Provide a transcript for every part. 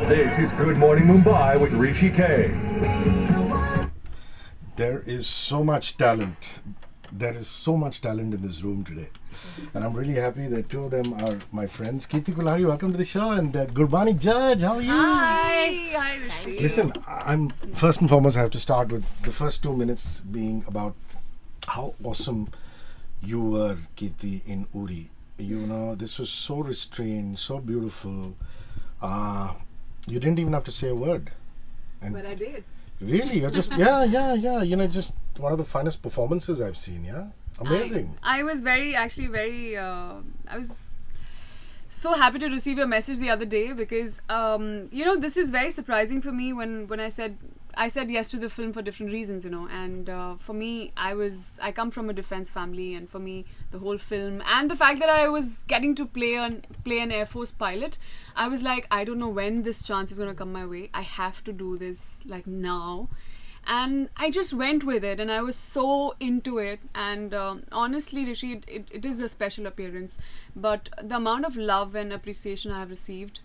This is Good Morning Mumbai with Hrishi K. There is so much talent. There is so much talent in this room today. And I'm really happy that two of them are my friends. Kirti Kulhari, welcome to the show. And Bani J, how are you? Hi, Hrishi. Listen, I'm first and foremost, I have to start with the first 2 minutes being about how awesome you were, Kirti, in Uri. You know, this was so restrained, so beautiful. You didn't even have to say a word. But I did. Really? You're just, yeah. You know, just one of the finest performances I've seen, yeah? Amazing. I was very, I was so happy to receive your message the other day because, this is very surprising for me when I said yes to the film for different reasons, and for me, I come from a defense family, and for me, the whole film and the fact that I was getting to play an Air Force pilot, I was like, I don't know when this chance is going to come my way. I have to do this like now. And I just went with it, and I was so into it. And honestly, Hrishi, it is a special appearance. But the amount of love and appreciation I have received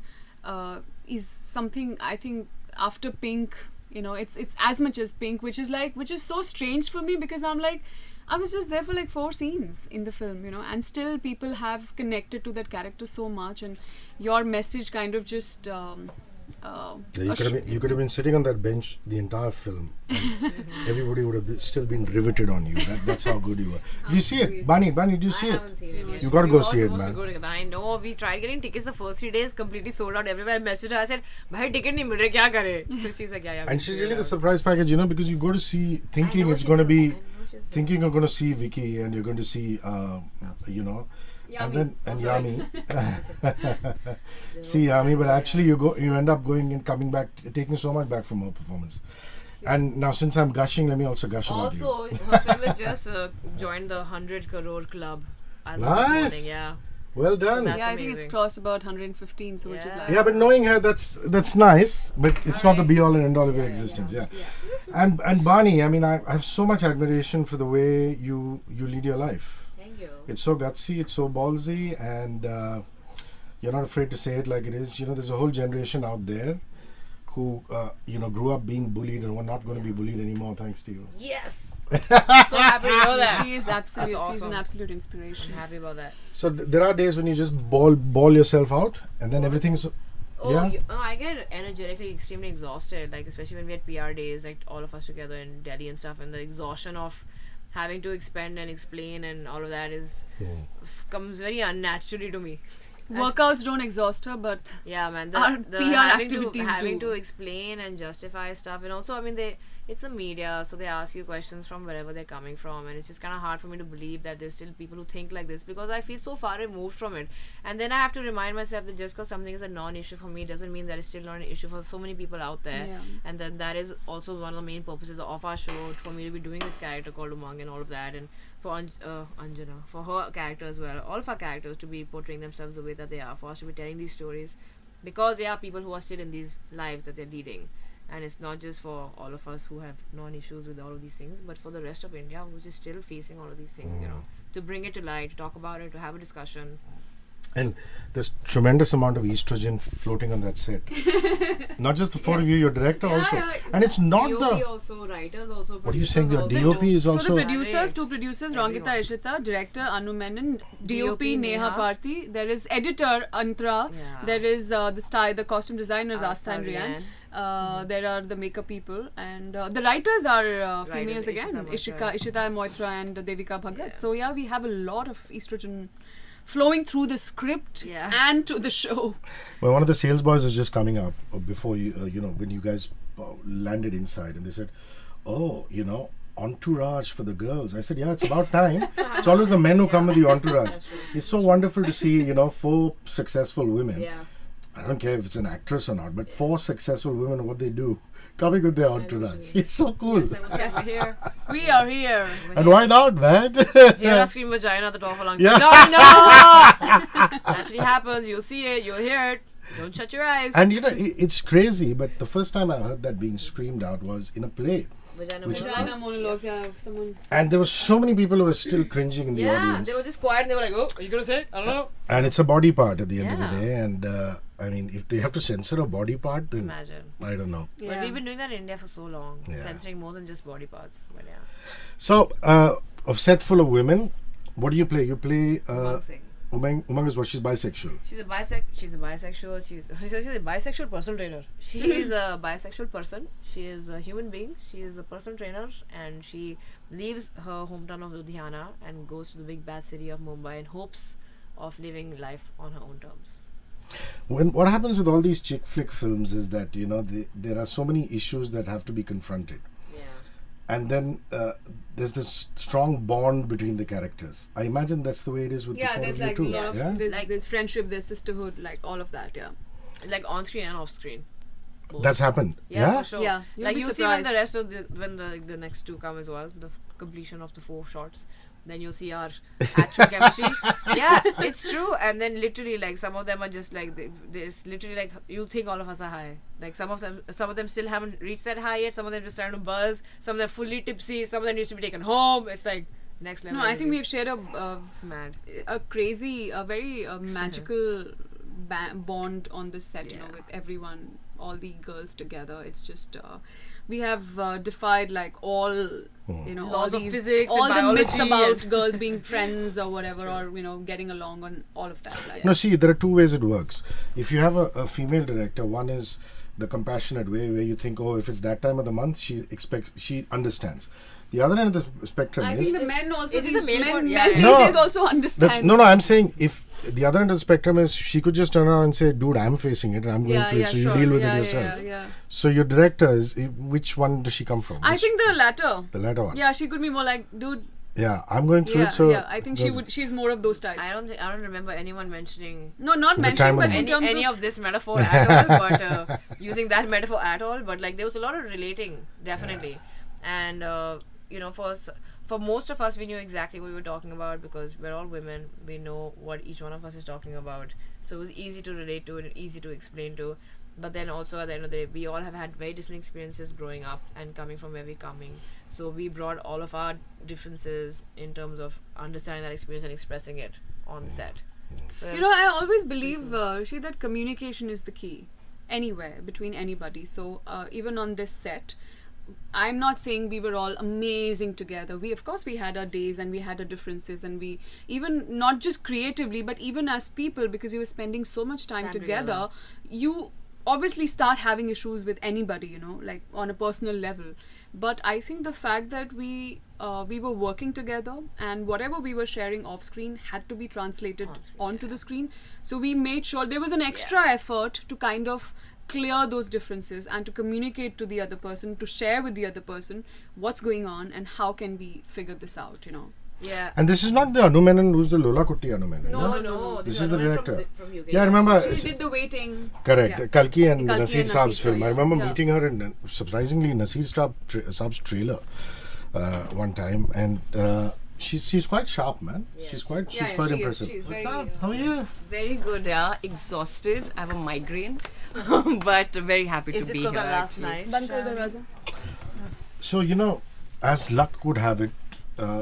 is something I think after Pink, it's as much as Pink, which is so strange for me because I'm like, I was just there for like 4 scenes in the film, and still people have connected to that character so much, and your message kind of just. You could have been sitting on that bench the entire film. And everybody would have still been riveted on you. That's how good you were. Do you see it? Bani, do you see it? I haven't seen it yet. You got to go see it, man. I know we tried getting tickets the first 3 days, completely sold out everywhere. I messaged her, I said, "Bhai, ticket nahi mil rahe, kya kare?" So she's like, yeah. And she's really the surprise package, because you go to see thinking you're going to see Vicky and you're going to see, Yami. And Yami. See Yami, but actually you end up going and coming back, taking so much back from her performance. And now since I'm gushing, let me also gush about you. Also, her film has just joined the 100 crore club as of this morning, yeah. Well done. So Yeah, I think amazing. it's crossed about 115, so which is like... Yeah, but knowing her, that's nice, but it's not the be-all and end-all of your existence, yeah. And Bani, I mean, I have so much admiration for the way you lead your life. Thank you. It's so gutsy, it's so ballsy, and you're not afraid to say it like it is. There's a whole generation out there who, grew up being bullied and were not going to be bullied anymore thanks to you. Yes! So happy to know that. She is absolute. That's She's an awesome. absolute inspiration. I'm happy about that. So there are days when you just ball yourself out, and then everything's... I get energetically extremely exhausted, like especially when we had PR days, like all of us together in Delhi and stuff, and the exhaustion of having to expend and explain and all of that comes very unnaturally to me. Workouts don't exhaust her, but Yeah, man. Our The PR activities having do. to explain and justify stuff, and also, I mean, it's the media, so they ask you questions from wherever they're coming from, and it's just kind of hard for me to believe that there's still people who think like this because I feel so far removed from it. And then I have to remind myself that just because something is a non-issue for me doesn't mean that it's still not an issue for so many people out there. Yeah. And then that is also one of the main purposes of our show, for me to be doing this character called Umang and all of that, and for Anjana, for her character as well, all of our characters to be portraying themselves the way that they are, for us to be telling these stories, because there are people who are still in these lives that they're leading. And it's not just for all of us who have non-issues with all of these things, but for the rest of India, which is still facing all of these things, to bring it to light, to talk about it, to have a discussion. And there's tremendous amount of estrogen floating on that set. Not just the four of you, your director also. And it's not DOP also, writers also, What are you saying? Your producers DOP is so also... the producers, 2 producers, Rangita Ishita, director Anu Menon, DOP Neha Parthi, there is editor Antra, there is the costume designers Astha and Rian. There are the makeup people, and the writers are females again, Ishita Moitra and Devika Bhagat. So yeah, we have a lot of estrogen flowing through the script and to the show. Well, one of the sales boys was just coming up before you, when you guys landed inside, and they said, entourage for the girls. I said, yeah, it's about time. It's always the men who come with the entourage. It's so wonderful to see, 4 successful women. Yeah. I don't care if it's an actress or not, but 4 successful women, what they do, coming with their entourage. It's so cool. Yes, here. We are here. And why not, man? Here, scream vagina at the top of lungs. Yeah. No! Actually happens. You'll see it. You'll hear it. Don't shut your eyes. And it's crazy, but the first time I heard that being screamed out was in a play. Vagina monologues, yeah. Someone. And there were so many people who were still cringing in the audience. They were just quiet and they were like, oh, are you going to say it? I don't know. And it's a body part at the end of the day. And I mean, if they have to censor a body part, then Imagine. I don't know. Yeah. But we've been doing that in India for so long. Yeah. Censoring more than just body parts. But yeah. So, a set full of women, what do you play? You play... Boxing. Umang is what? She's bisexual. She's a bisexual. She's a bisexual personal trainer. She is a bisexual person. She is a human being. She is a personal trainer, and she leaves her hometown of Ludhiana and goes to the big bad city of Mumbai in hopes of living life on her own terms. What happens with all these chick flick films is that there are so many issues that have to be confronted, and then there's this strong bond between the characters. I imagine that's the way it is with the four there's of you like too. a lot of Yeah? there's friendship, there's sisterhood, like all of that. Yeah. Like on screen and off screen. Both. That's happened. For sure. Yeah, you'll Like be you see when the surprised. rest of when the next two come as well, the completion of the 4 shots. Then you'll see our actual chemistry. Yeah, it's true. And then literally, like some of them are just like there's literally like you think all of us are high. Like some of them still haven't reached that high yet. Some of them just starting to buzz. Some of them fully tipsy. Some of them needs to be taken home. It's like next level. No, I think energy. we've shared It's mad. a crazy, a very magical bond on this set. You know, Yeah. with everyone, all the girls together. It's just we have defied like all all Laws of these, physics all and the myths biology about girls being friends or whatever, or getting along on all of that. Like, No, see, there are two ways it works. If you have a female director, one is the compassionate way where you think, oh, if it's that time of the month, she understands. The other end of the spectrum I is... think the men also Is this these a male men, code? men Yeah, these No, days also understand. no, I'm saying if the other end of the spectrum is she could just turn around and say, dude, I'm facing it, I'm going through it, so you deal with it yourself. Yeah. So your director is, which one does she come from? I think the latter. The latter one. Yeah, she could be more like, dude. Yeah, I'm going through it, so... I think she's more of those types. I don't remember anyone mentioning No, not The mentioning, time but of in terms any of of this metaphor at all, but using that metaphor at all. But like there was a lot of relating, definitely, and for most of us, we knew exactly what we were talking about because we're all women. We know what each one of us is talking about, so it was easy to relate to and easy to explain to. But then also at the end of the day, we all have had very different experiences growing up and coming from where we're coming. So we brought all of our differences in terms of understanding that experience and expressing it on the set. So I always believe that communication is the key anywhere between anybody. So even on this set, I'm not saying we were all amazing together. Of course we had our days and we had our differences, and we even not just creatively but even as people, because you were spending so much time together, you obviously start having issues with anybody, like on a personal level. But I think the fact that we were working together and whatever we were sharing off screen had to be translated onto the screen. So we made sure there was an extra effort to kind of clear those differences and to communicate to the other person, to share with the other person what's going on and how can we figure this out, Yeah. And this is not the Anu Menon who's the Lola Kutti Anu Menon. No. This is the director. From UK. Yeah, I remember. She did the waiting. Correct. Yeah. Kalki and Kalki Nasir and Saab's Nasir, film. I yeah. remember Yeah. meeting her in, surprisingly, Nasir Saab's trailer one time. And she's quite sharp, man. Yeah. She's quite She is. impressive. She's What's very, up? How are you? Very good, yeah. Exhausted. I have a migraine, but very happy Is to this be because here. of last actually. night? Band kar darwaza. So, as luck would have it,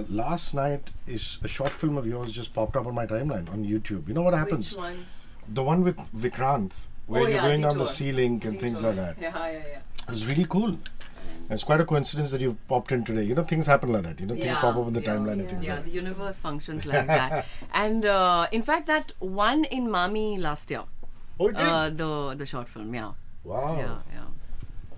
last night is a short film of yours just popped up on my timeline on YouTube. You know what happens? Which one? The one with Vikrant, where Oh, you're yeah, going down the Detour. ceiling and things like that. Yeah. It was really cool. And it's quite a coincidence that you've popped in today. Things happen like that. Things pop up on the timeline and things Yeah, like the that. universe functions like that. And in fact, that one in Mami last year, Oh, it did? the short film, yeah. Wow. Yeah.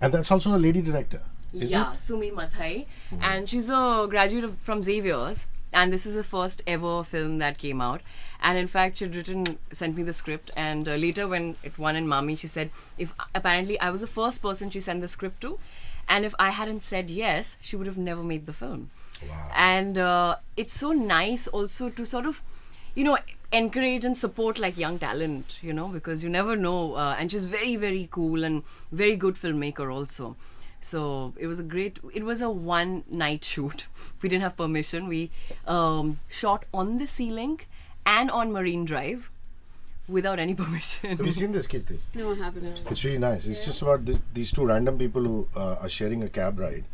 And that's also a lady director, is Yeah, it? Sumi Mathai. And she's a graduate from Xavier's. And this is the first ever film that came out. And in fact, she'd sent me the script. And later when it won in Mami, she said, apparently I was the first person she sent the script to. And if I hadn't said yes, she would have never made the film. Wow. And it's so nice also to sort of, encourage and support like young talent, because you never know. And she's very, very cool and very good filmmaker also. So it was a one-night shoot. We didn't have permission. We shot on the Sea Link and on Marine Drive without any permission. Have you seen this, Kirti? No, I haven't. It's really nice. It's just about these two random people who are sharing a cab ride.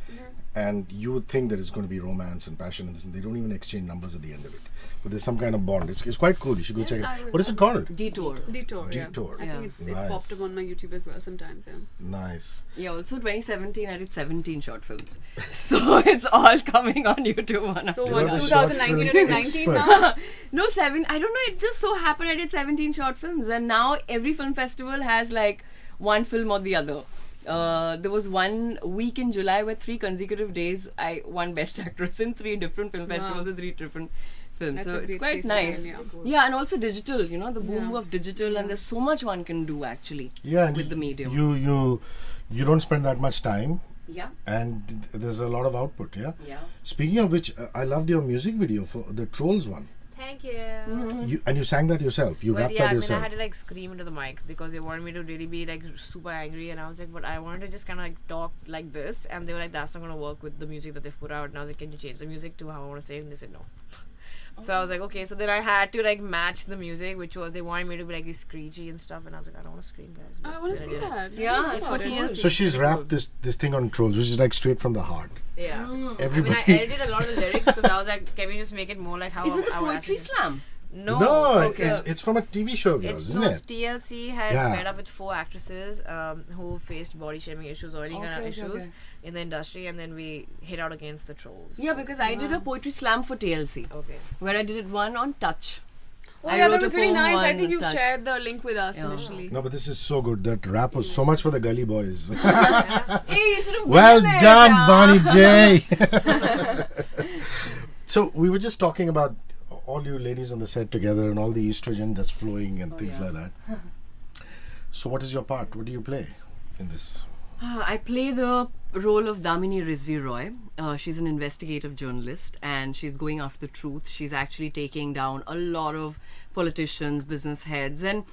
and you would think that it's going to be romance and passion and this, and they don't even exchange numbers at the end of it. But there's some kind of bond. It's quite cool. You should go check it I out. will. What is it called? Detour. Detour. Yeah. Detour. I Yeah. think it's Nice. popped up on my YouTube as well sometimes. Yeah. Nice. Yeah, also 2017 I did 17 short films. So it's all coming on YouTube. So You're what? the short 2019 film or 19 experts. now? No, 7. I don't know. It just so happened I did 17 short films, and now every film festival has like one film or the other. There was one week in July where 3 consecutive days I won Best Actress in 3 different film festivals with 3 different films. That's So a it's great quite place to nice. be in, Yeah, and also digital. You know, the boom Yeah. of digital, and there's so much one can do actually Yeah, and with the medium. you don't spend that much time, Yeah, and there's a lot of output. Yeah. yeah. Speaking of which, I loved your music video for the Trolls one. Thank you. You sang that yourself. You But rapped yeah, that I mean, I yourself. had to like scream into the mic because they wanted me to really be like super angry, and I was like, but I wanted to just kind of like talk like this, and they were like, that's not gonna work with the music that they've put out. And I was like, can you change the music to how I want to say it? And they said no. So I was like, okay. So then I had to like match the music, which was they wanted me to be like screechy and stuff, and I was like, I don't want to scream, guys. I But want to then I see did it. that. Yeah, it's what what he is. So she's rapped this thing on Trolls, which is like straight from the heart. Yeah. Everybody. I mean, I edited a lot of the lyrics because I was like, can we just make it more like how Is it the I would poetry actually- slam? No. No, okay. it's from a TV show of yours, It's isn't no, it? TLC had Yeah. paired up with 4 actresses who faced body shaming issues or any kind of Okay, issues okay. in the industry, and then we hit out against the trolls. Yeah, because I did a poetry slam for TLC, Okay. where I did one on touch. Oh I yeah, wrote that a was really poem nice. I on think you touch. shared the link with us Yeah. initially. No, but this is so good. That rap was so much for the gully boys. Hey, you should have Well been there, done, yeah. Bani J. So we were just talking about all you ladies on the set together and all the estrogen that's flowing and things like that. So what is your part? What do you play in this? I play the role of Damini Rizvi Roy. She's an investigative journalist, and she's going after the truth. She's actually taking down a lot of politicians, business heads, and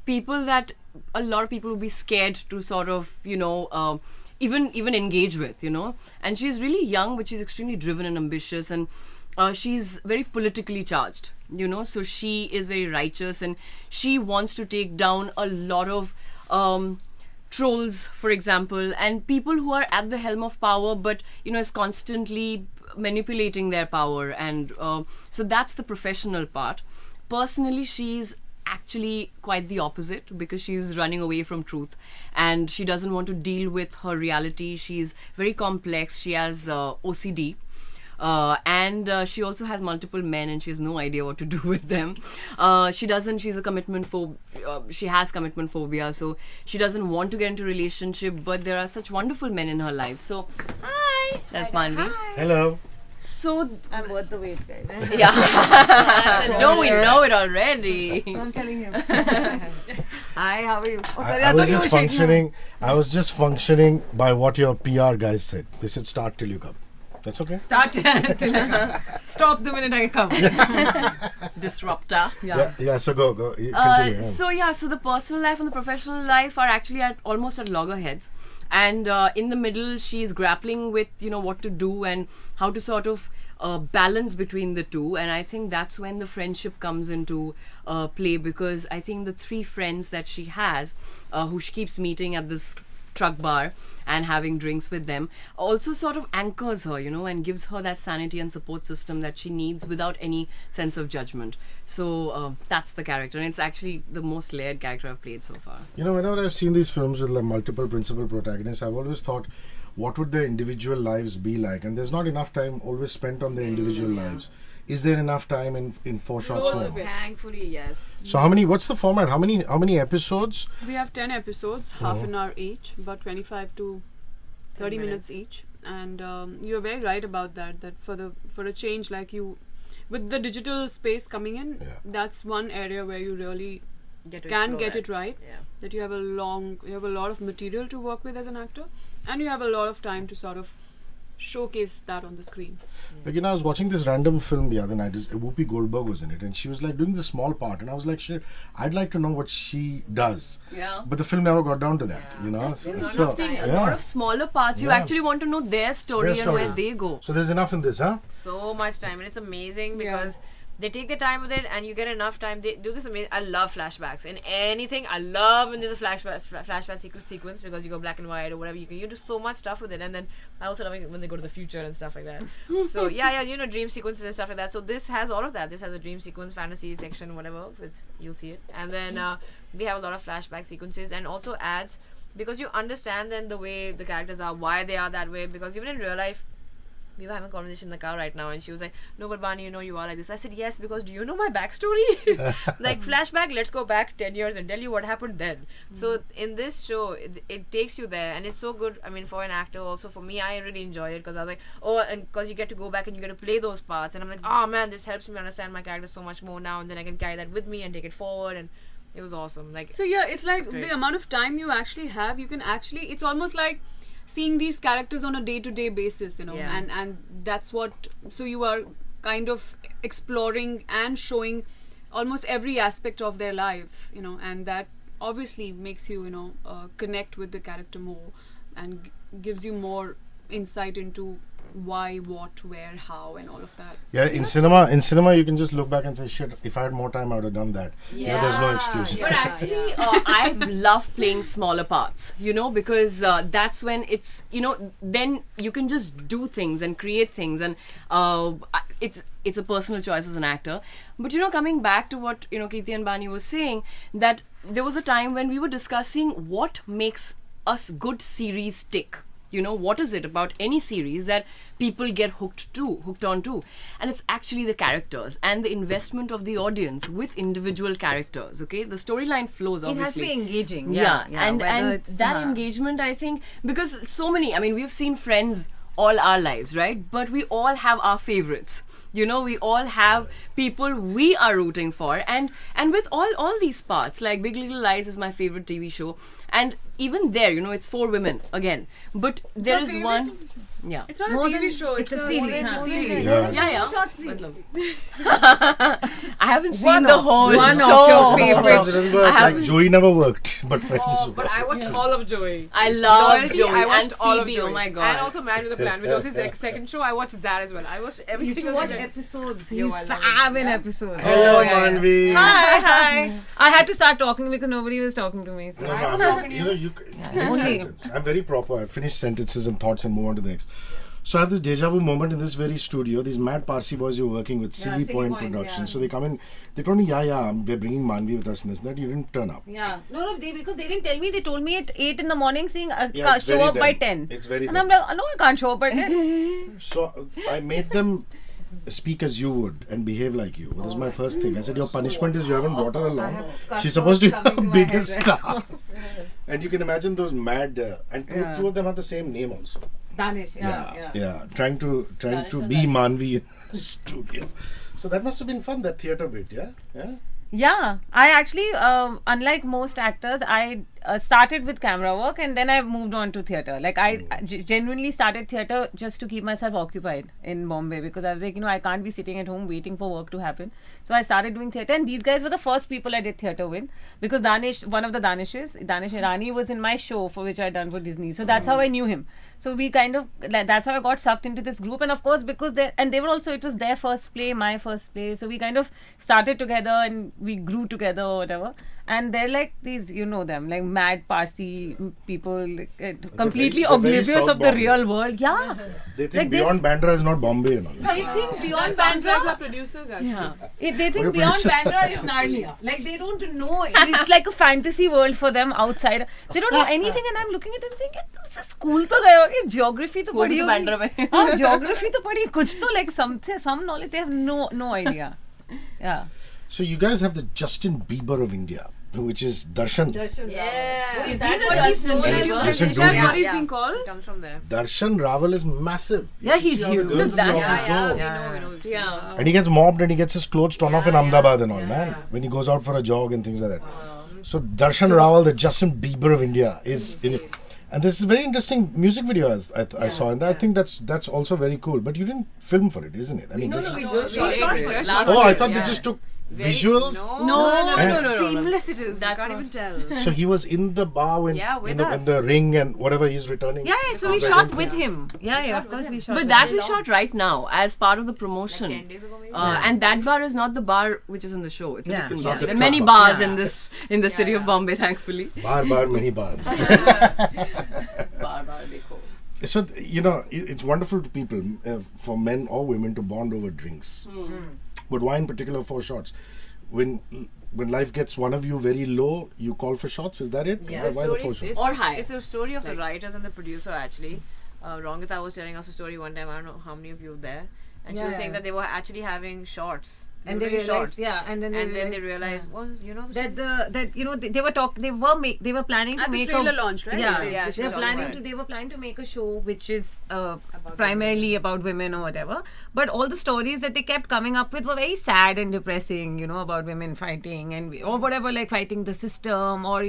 people that a lot of people would be scared to sort of, even engage with, And she's really young, but she's extremely driven and ambitious, and she's very politically charged, So she is very righteous, and she wants to take down a lot of trolls, for example, and people who are at the helm of power, but is constantly manipulating their power, and so that's the professional part. Personally, she's actually quite the opposite, because she's running away from truth, and she doesn't want to deal with her reality. She's very complex. She has OCD. And she also has multiple men, and she has no idea what to do with them. She's a commitment she has commitment phobia, so she doesn't want to get into a relationship, but there are such wonderful men in her life. So, hi, that's Maanvi. Hello. So, I'm worth the wait, guys. yeah. No, we know it already. I'm telling him. Hi, how are you? Oh, sorry, I was thought you just were shaking functioning. I was just functioning by what your PR guys said. They said start till you come. That's okay. Start until I come. Stop the minute I come. Disruptor. Yeah. So go. Continue. Yeah. So the personal life and the professional life are actually almost at loggerheads, and in the middle she's grappling with what to do and how to sort of balance between the two. And I think that's when the friendship comes into play, because I think the 3 friends that she has, who she keeps meeting at this truck bar and having drinks with them, also sort of anchors her, and gives her that sanity and support system that she needs without any sense of judgment. So that's the character, and it's actually the most layered character I've played so far. Whenever I've seen these films with like multiple principal protagonists, I've always thought, what would their individual lives be like? And there's not enough time always spent on their individual lives. Is there enough time in 4 shots Loads more? of it. Thankfully, yes. So what's the format? How many episodes? We have 10 episodes, half an hour each, about 25 to 30 minutes each. And you're very right about that for a change, like with the digital space coming in, that's one area where you really can get it right. Yeah. That you have a lot of material to work with as an actor, and you have a lot of time to sort of showcase that on the screen. Like, I was watching this random film the other night. Whoopi Goldberg was in it, and she was like doing the small part, and I was like, shit, I'd like to know what she does. Yeah. But the film never got down to that, Interesting. A lot of smaller parts. You actually want to know their story and where they go. So there's enough in this, huh? So much time, and it's amazing because they take their time with it, and you get enough time. They do this amazing. I love flashbacks in anything. I love when there's a flashback sequence because you go black and white or whatever. You do so much stuff with it, and then I also love it when they go to the future and stuff like that. So yeah, dream sequences and stuff like that. So this has all of that. This has a dream sequence, fantasy section, whatever. You'll see it, and then we have a lot of flashback sequences, and also adds, because you understand then the way the characters are, why they are that way. Because even in real life, we were having a conversation in the car right now, and she was like, "No, but Bani, you are like this." I said, "Yes, because do you know my backstory?" Like flashback, let's go back 10 years and tell you what happened then. So in this show, it takes you there, and it's so good. I mean, for an actor, also for me, I really enjoyed it because I was like, oh, and because you get to go back and you get to play those parts, and I'm like, oh man, this helps me understand my character so much more now, and then I can carry that with me and take it forward, and it was awesome. Like, so yeah, it's like the amount of time you actually have, you can actually, it's almost like seeing these characters on a day-to-day basis, and that's what, so you are kind of exploring and showing almost every aspect of their life, and that obviously makes you connect with the character more and gives you more insight into why, what, where, how, and all of that. Yeah, in cinema you can just look back and say, shit, if I had more time I would have done that. There's no excuse. But actually, I love playing smaller parts, because that's when it's, then you can just do things and create things, and it's a personal choice as an actor. But coming back to what Kirti and Bani was saying, that there was a time when we were discussing what makes us good series tick. What is it about any series that people get hooked on to? And it's actually the characters and the investment of the audience with individual characters, okay? The storyline flows, obviously. It has to be engaging. And that engagement, I think, because so many, we've seen Friends all our lives, right? But we all have our favorites. We all have people we are rooting for, and with all these parts, like Big Little Lies is my favorite TV show, and even there, it's 4 women again, but there is one. Yeah, it's not a TV show. It's a series. Yeah. Shots, please. I haven't seen the whole one show. of your favorites. Like Joey never worked, but Friends. But I watched all of Joey. I love Joey. I watched and all of Phoebe, Joey. Oh my god! And also Man with a Plan, which was his second show. I watched that as well. I watched every You single watch episode. episodes. Yo, He's I love fab it. in episodes. Hello, Manvi. Hi. I had to start talking because nobody was talking to me. So. No, mix sentence. I'm very proper. I finish sentences and thoughts and move on to the next. So I have this deja vu moment in this very studio. These mad Parsi boys you're working with, CV Point Productions. So they come in, they told me, we're bringing Manvi with us and this and that. You didn't turn up. Yeah. No, because they didn't tell me. They told me at 8 in the morning saying, it's show very up by them. 10. It's very And them. I'm like, no, I can't show up by 10. So I made them speak as you would and behave like you. That was my first thing. I said, your punishment is you haven't brought her along. She's supposed to be a biggest star. And you can imagine those mad, and two of them have the same name also. Danish, yeah. Trying to be Manvi in the studio. So that must have been fun, that theatre bit, yeah? Yeah, I actually, unlike most actors, I started with camera work and then I moved on to theatre. Like I genuinely started theatre just to keep myself occupied in Bombay because I was like, I can't be sitting at home waiting for work to happen. So I started doing theatre, and these guys were the first people I did theatre with because one of the Danishes, Danish Irani, was in my show for which I'd done for Disney. So that's how I knew him. So we kind of, that's how I got sucked into this group. And of course, because they were also, it was their first play, my first play. So we kind of started together and we grew together or whatever. And they're like these, them, like mad Parsi people, completely oblivious of the real world. Yeah. They think Beyond Bandra is not Bombay and all. I think Beyond Bandra Bandra are producers actually. Yeah. They think Beyond Bandra is Narnia. Like they don't know. It's like a fantasy world for them outside. They don't know anything, and I'm looking at them saying, school to gaye hoge, geography to padhi hogi. Bandra mein. Geography to padhi, kuch to like some knowledge. They have no idea. Yeah. So you guys have the Justin Bieber of India, which is Darshan. Yeah. Is that what he's known as? Is that what he's been called? It comes from there. Darshan Rawal is massive. Yeah, he's huge. We know. Yeah. And he gets mobbed and he gets his clothes torn off in Ahmedabad and all, man. When he goes out for a jog and things like that. So Darshan Rawal, the Justin Bieber of India, is in it. And this is a very interesting music video I saw, and I think that's also very cool. But you didn't film for it, isn't it? I mean, we just shot it. I thought they just took visuals? No. Seamless it is. That's you can't even tell. So he was in the bar when, with when us. the ring and whatever he's returning. Yeah, so we shot with him. Yeah, of course we shot. But with that him. we shot right now as part of the promotion. 10 days ago maybe. And that bar is not the bar which is in the show. It's a different It's bar. not the There are many truck bars bar. in the city of Bombay, thankfully. Bar, many bars. Bar, dekho. So, it's wonderful to people, for men or women, to bond over drinks. But why in particular 4 shots? When life gets one of you very low, you call for shots? Is that it? Yeah. Why the 4 shots? Or high. It's a story of the writers and the producer actually. Rongita was telling us a story one time. I don't know how many of you were there, and she was saying that they were actually having shots. And They they were doing realized, shots. and then they realized, they were planning to At the make trailer a launch, right? Yeah, she they were talked planning about to it. they were planning to make a show which is primarily about women or whatever, but all the stories that they kept coming up with were very sad and depressing, about women fighting or whatever, like fighting the system or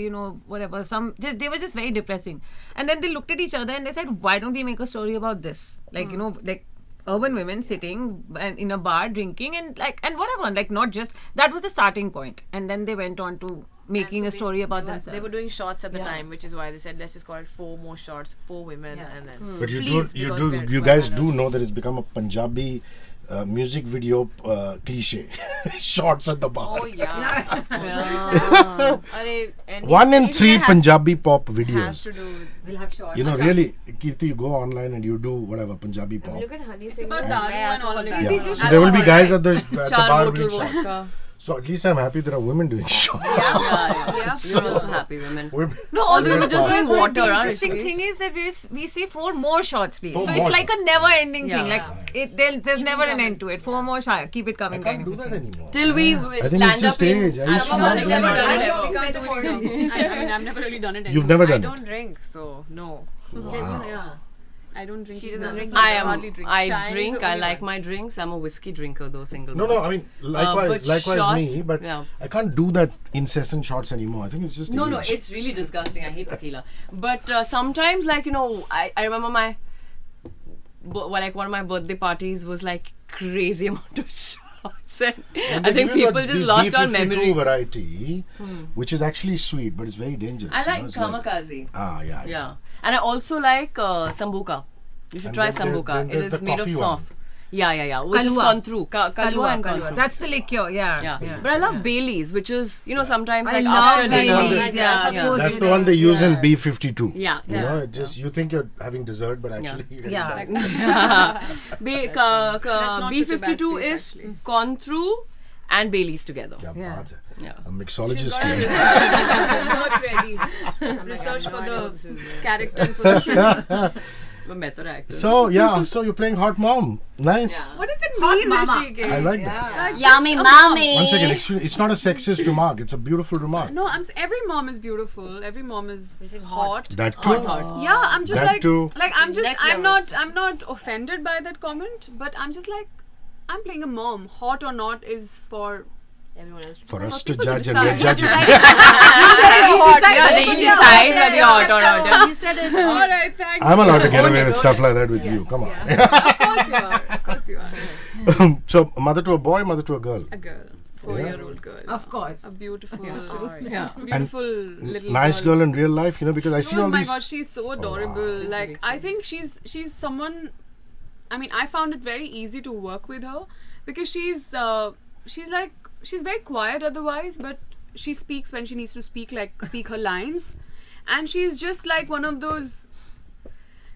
whatever, they were just very depressing. And then they looked at each other and they said, why don't we make a story about this, like like urban women sitting in a bar drinking and whatever, like not just that was the starting point, and then they went on to making a story about themselves. They were doing shots at the time, which is why they said let's just call it 4 more shots, 4 women, and then. But Please, you guys do know that it's become a Punjabi music video cliche. Shots at the bar. Oh yeah. Arey, 1 in 3 anything that Punjabi pop has videos. to do with. We'll have shots. Really, Kirti, you go online and you do whatever Punjabi pop. Look at Honey Singh. about Daru and all of that. Yeah. So there will be guys at the Char bar bottle doing shots. vodka. So at least I'm happy there are women doing shots. Yeah. So- We're also happy women. Women. No, also Although the, we're just doing water, the huh, interesting Hrishikesh? thing is that we say 4 more shots, please. 4 So more it's like shots. a never-ending Yeah. thing. Like there's never an end to it. 4 more shots, keep it I coming. can't kind do of that thing. anymore. Till we I think land it's just up in age. I used to Some of us not have do never that. done it. I We can't do it now. I mean, I've never really done it. You've anymore. never I done it. don't drink, so no. I don't drink. She either. doesn't drink. I hardly drink. I Shine is drink. the I only like one. my drinks. I'm a whiskey drinker though, single. No, I mean, likewise but shots, me, but yeah. I can't do that incessant shots anymore. I think it's just No, age. it's really disgusting. I hate tequila. But sometimes, like, I remember one of my birthday parties was like crazy amount of shots. And I think give you people that just lost all B52 memory. variety, which is actually sweet, but it's very dangerous. I like It's like- kamikaze. yeah. Yeah. And I also like sambuca. You should And try then there's- sambuca. then It there's is the made of coffee soft. Yeah. Which is Kalua. gone through. Kalua and gone through. That's the liqueur, Yeah. But I love Baileys, which is, sometimes I like love after dinner. Baileys, yeah. That's the one they use in B52. Yeah. It just you think you're having dessert, but actually you're getting Yeah. that. not such a bad B52 space, is actually. gone through and Baileys together. Kya Yeah. baat hai. Yeah. A mixologist. Research ready. Research for the character and position. A method actor. So you're playing Hot Mom. Nice. What does it mean, Hrishi K? I like that. Yummy mommy. Once again, it's not a sexist remark. It's a beautiful remark. No, every mom is beautiful. Every mom is hot. That too. Yeah, I'm just That like, too. I'm not offended by that comment, but I'm just like, I'm playing a mom. Hot or not is for Everyone else. For us to people to judge and we're decide. judging. Yeah, they decide whether you're hot or not. He said it. All right, thank you. I'm allowed to get away with stuff like that with you. Come on. Of course you are. Of course you are. So, mother to a boy, mother to a girl. A girl, 4-year-old girl. Of course. A beautiful, Yeah. beautiful little Nice girl in real life, because I see Oh all my these. god, she's so adorable. Like, I think she's someone. I mean, I found it very easy to work with her because she's very quiet otherwise, but she speaks when she needs to speak her lines, and she's just like one of those.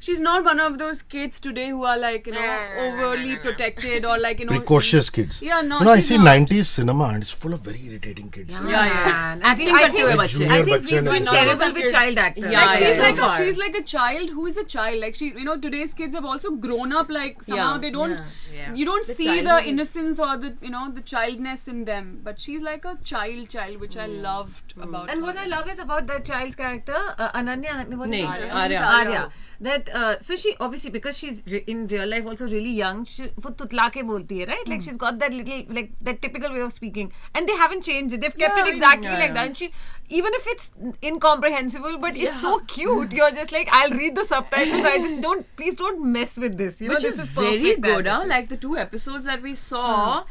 She's not one of those kids today who are like, overly protected or like, Precocious kids. Yeah, no, I she's see not. 90s cinema and it's full of very irritating kids. Yeah. Acting I think- I Junior think bachchan we've been and terrible stuff. with child actors. Yeah, Like, yeah, she's like a child who is a child. Like today's kids have also grown up. Like somehow Yeah. they don't. Yeah. You don't The see the childhood is- innocence or the the childness in them. But she's like a child, which I loved about. And her. what I love is about that child's character, Ananya. What Nee, is her name? Arya. Arya. That so she obviously, because she's in real life also really young, she वो तुतला के बोलती है, right? Like she's got that little, like that typical way of speaking, and they haven't changed it. They've kept Yeah, it exactly yeah, like that. And she, even if it's incomprehensible, but it's so cute. You're just like, I'll read the subtitles. I just please don't mess with this. Which this is is very perfect good, as it huh? is. Like the 2 episodes that we saw,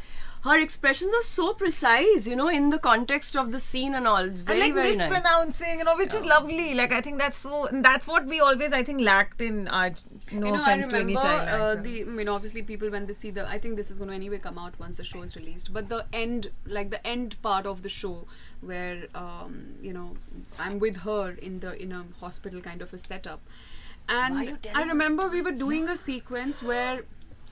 her expressions are so precise, in the context of the scene and all. It's very, and very nice. mispronouncing, which is lovely. Like I think that's what we always lacked in our. No offense to any child actor. Obviously people when they see I think this is going to anyway come out once the show is released. But the end part of the show where I'm with her in a hospital kind of a setup, and I remember we were doing a sequence where.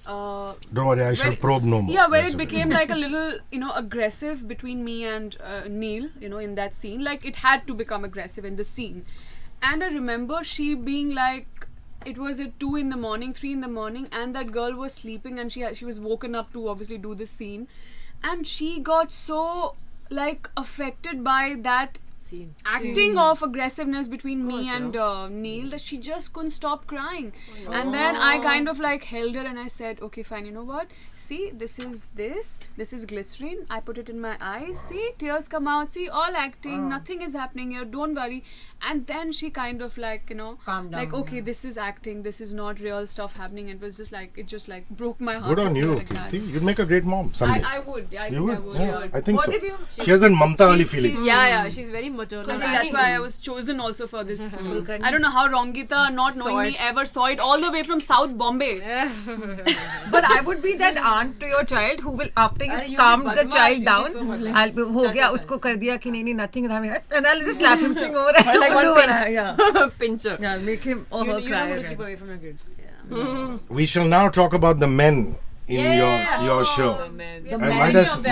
Don't worry, I shall probe no more. Yeah, where it became like a little, aggressive between me and Neil, in that scene. Like it had to become aggressive in the scene. And I remember she being like, it was at 2 in the morning, 3 in the morning, and that girl was sleeping and she was woken up to obviously do the scene. And she got so affected by that acting of aggressiveness between me and Neil that she just couldn't stop crying. And then I kind of held her and I said, okay, fine, you know what, see, this is glycerine, I put it in my eyes, see, tears come out, see, all acting, nothing is happening here, don't worry. And then she kind of calm down, okay, this is acting, this is not real stuff happening. It was just it just broke my heart. Good on to you, see it like Kirti. You'd make a great mom someday. I would. I You think would? I would. Yeah, I think What so. if you? She has that Mamta wali feeling. She's very maternal. I think that's why I was chosen also for this. I don't know how Rongita, not knowing me, ever saw it all the way from South Bombay. But I would be that aunt to your child who will, after you calmed the child down, I'll be, हो गया उसको कर दिया कि नहीं nothing, and I'll just slap him thing over. Like one pinch. Yeah. Pincher. Yeah, make him or her You cry. know who to again. keep away from your kids. We shall now talk about the men in your show. And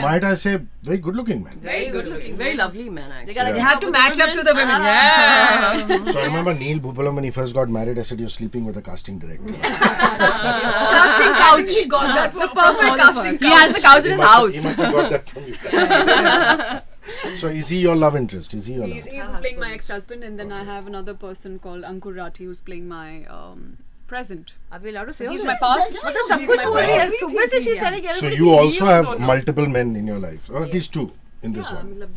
might I say, very good looking men. Very good looking. Very lovely man, actually. They have to match up to the women. Yeah. So I remember Neil Bhupalam when he first got married, I said, you're sleeping with a casting director. Casting couch. He got that The perfect casting He has the couch in his house. He must have got that from you guys. So is he your love interest? He's He's playing my ex-husband, and then I have another person called Ankur Rathi who's playing my present. Are we allowed to say all He's this? my past. He's my present. Super से she's telling everybody. So you also have multiple men in your life, or at least 2 in this one.